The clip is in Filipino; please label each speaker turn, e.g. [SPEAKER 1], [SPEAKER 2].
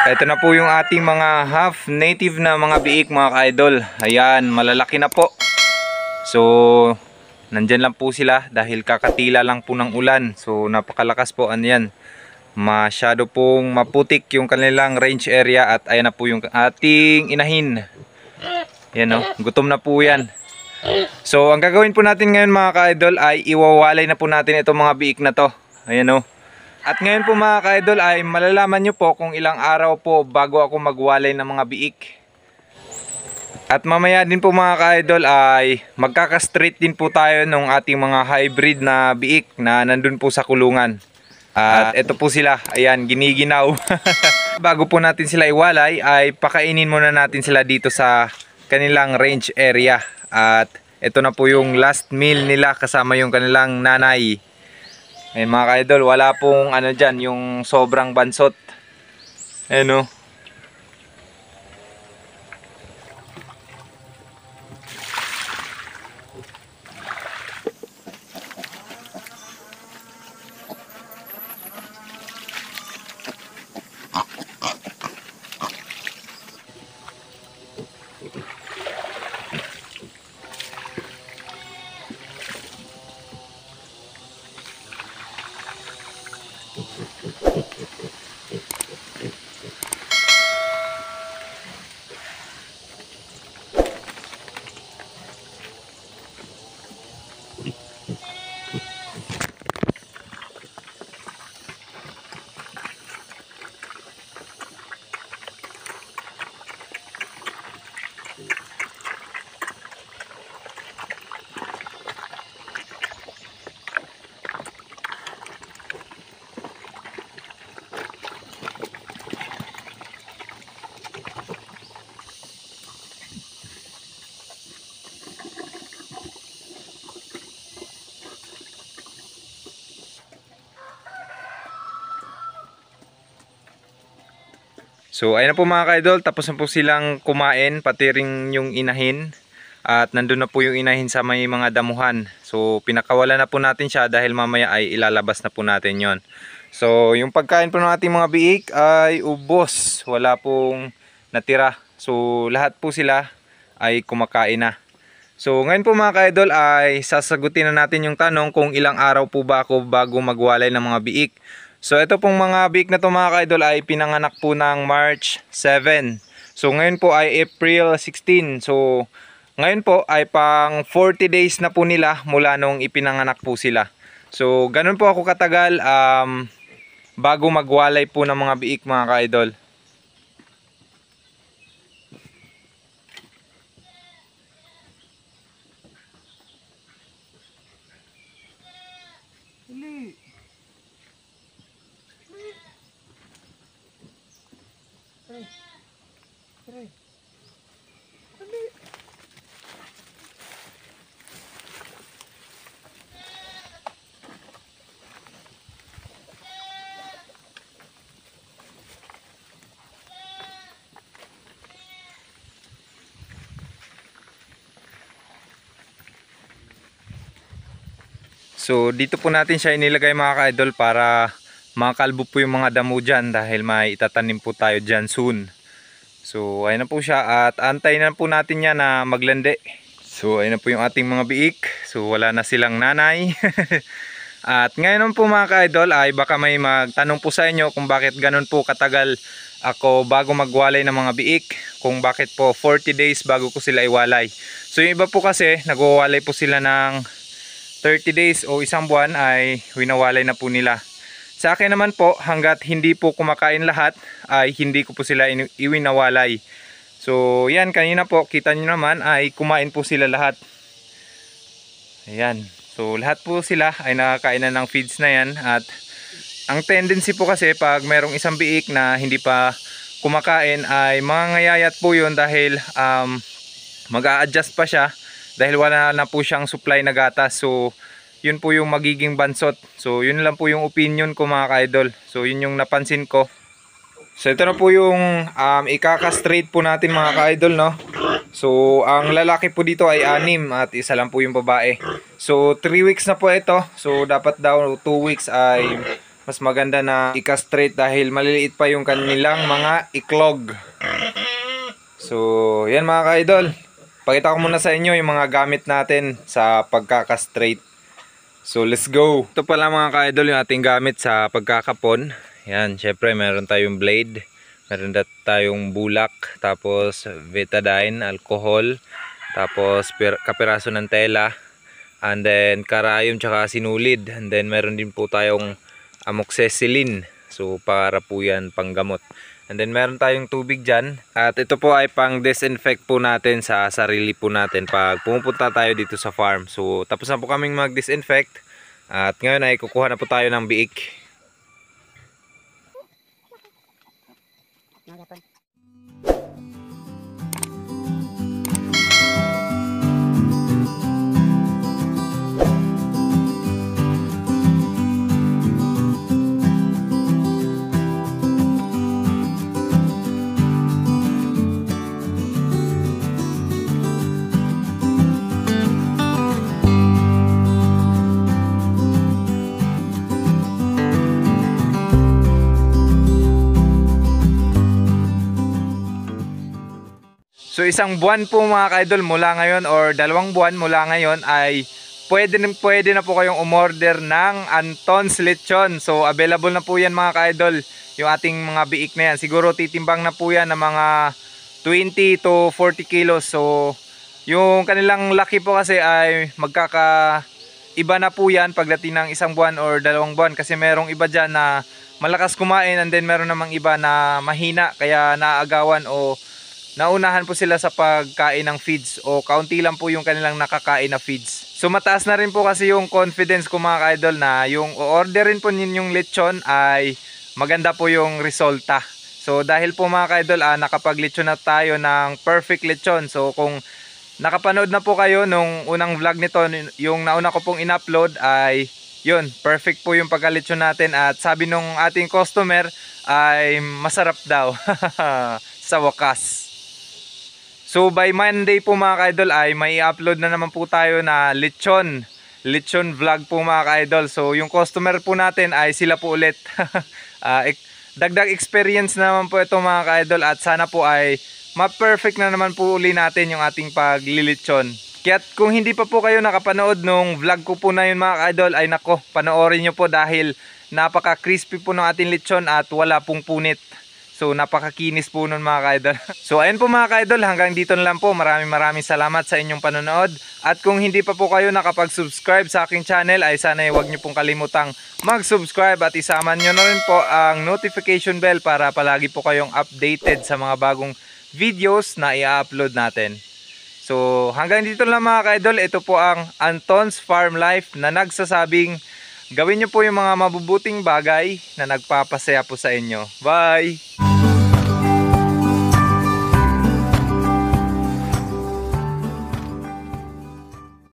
[SPEAKER 1] Ito na po yung ating mga half native na mga biik mga ka-idol. Ayan, malalaki na po. So, nandyan lang po sila dahil kakatila lang po ng ulan. So, napakalakas po. Ano yan? Masyado pong maputik yung kanilang range area. At ayan na po yung ating inahin. Ayan o, gutom na po yan. So, ang gagawin po natin ngayon mga ka-idol ay iwawalay na po natin itong mga biik na to. Ayan o. At ngayon po mga ka-idol ay malalaman nyo po kung ilang araw po bago ako magwalay ng mga biik. At mamaya din po mga ka-idol ay magkaka-straight din po tayo ng ating mga hybrid na biik na nandun po sa kulungan. At ito po sila, ayan, giniginaw. Bago po natin sila iwalay ay pakainin muna natin sila dito sa kanilang range area. At ito na po yung last meal nila kasama yung kanilang nanay. Ayun mga ka-idol, wala pong ano dyan, yung sobrang bansot. Ayun o. So ayun na po mga ka-idol, tapos na po silang kumain, pati rin yung inahin. At nandun na po yung inahin sa may mga damuhan. So pinakawala na po natin siya dahil mamaya ay ilalabas na po natin yon. So yung pagkain po ng ating mga biik ay ubos, wala pong natira. So lahat po sila ay kumakain na. So ngayon po mga ka-idol ay sasagutin na natin yung tanong kung ilang araw po ba ako bago magwalay ng mga biik. So ito pong mga biik na to mga ka-idol ay pinanganak po ng March 7. So ngayon po ay April 16. So ngayon po ay pang 40 days na po nila mula nung ipinanganak po sila. So ganun po ako katagal bago magwalay po ng mga biik mga ka-idol. So dito po natin siya inilagay mga ka-idol para makakalbo po yung mga damo dyan dahil may itatanim po tayo dyan soon. So ayun na po siya at antayin na po natin yan na maglandi. So ayun na po yung ating mga biik. So wala na silang nanay. At ngayon po mga ka-idol ay baka may magtanong po sa inyo kung bakit ganun po katagal ako bago magwalay ng mga biik. Kung bakit po 40 days bago ko sila iwalay. So yung iba po kasi nagwawalay po sila ng 30 days o isang buwan ay winawalay na po nila. Sa akin naman po, hanggat hindi po kumakain lahat ay hindi ko po sila iwinawalay. So yan, kanina po kita nyo naman ay kumain po sila lahat. Ayan, so lahat po sila ay nakakain na ng feeds na yan. At ang tendency po kasi pag mayroong isang biik na hindi pa kumakain ay mangangayayat po yun dahil mag-a-adjust pa siya. Dahil wala na po siyang supply na gatas. So yun po yung magiging bansot. So yun lang po yung opinion ko mga ka-idol. So yun yung napansin ko. So ito na po yung ikaka-straight po natin mga ka-idol, no. So ang lalaki po dito ay 6 at isa lang po yung babae. So 3 weeks na po ito. So dapat daw 2 weeks ay mas maganda na i-castrate dahil maliliit pa yung kanilang mga iklog. So, yan mga ka-idol. Pakita ko muna sa inyo yung mga gamit natin sa pagkakastrate. So, let's go. Ito pala mga ka-idol yung ating gamit sa pagkakapon. Yan, syempre meron tayong blade. Meron tayong bulak. Tapos, betadine, alcohol. Tapos, kapiraso ng tela. And then, karayom tsaka sinulid. And then, meron din po tayong amoxicillin. So, para po yan panggamot. And then, meron tayong tubig dyan. At ito po ay pang disinfect po natin sa sarili po natin pag pumupunta tayo dito sa farm. So, tapos na po kaming mag-disinfect. At ngayon ay kukuha na po tayo ng biik. So isang buwan po mga ka-idol mula ngayon or 2 buwan mula ngayon ay pwede na po kayong umorder ng Anton's Lechon. So available na po yan mga ka-idol, yung ating mga biik na yan. Siguro titimbang na po yan ng mga 20 to 40 kilos. So yung kanilang laki po kasi ay magkakaiba na po yan pagdating ng 1 buwan or 2 buwan. Kasi merong iba dyan na malakas kumain and then meron namang iba na mahina kaya naagawan o naunahan po sila sa pagkain ng feeds o kaunti lang po yung kanilang nakakain na feeds. So mataas na rin po kasi yung confidence ko mga ka-idol na yung orderin po ninyong lechon ay maganda po yung resulta. So dahil po mga ka-idol nakapag-lechon na tayo ng perfect lechon. So kung nakapanood na po kayo nung unang vlog nito, yung nauna ko pong in-upload ay yun, perfect po yung pagka-lechon natin at sabi nung ating customer ay masarap daw sa wakas. So by Monday po mga ka-idol ay may upload na naman po tayo na lechon vlog po mga ka-idol. So yung customer po natin ay sila po ulit. Dagdag experience naman po ito mga ka-idol at sana po ay ma-perfect na naman po uli natin yung ating paglilechon. Kaya kung hindi pa po kayo nakapanood nung vlog ko po na yun mga ka-idol ay nako, panoorin nyo po dahil napaka crispy po ng ating lechon at wala pong punit. So napakakinis po nun mga ka-idol. So ayun po mga ka-idol, hanggang dito na lang po. Maraming salamat sa inyong panonood. At kung hindi pa po kayo nakapag-subscribe sa aking channel ay sana huwag nyo pong kalimutang mag-subscribe at isama nyo na rin po ang notification bell para palagi po kayong updated sa mga bagong videos na i-upload natin. So hanggang dito na lang mga ka-idol, ito po ang Anton's Farm Life na nagsasabing gawin nyo po yung mga mabubuting bagay na nagpapasaya po sa inyo. Bye!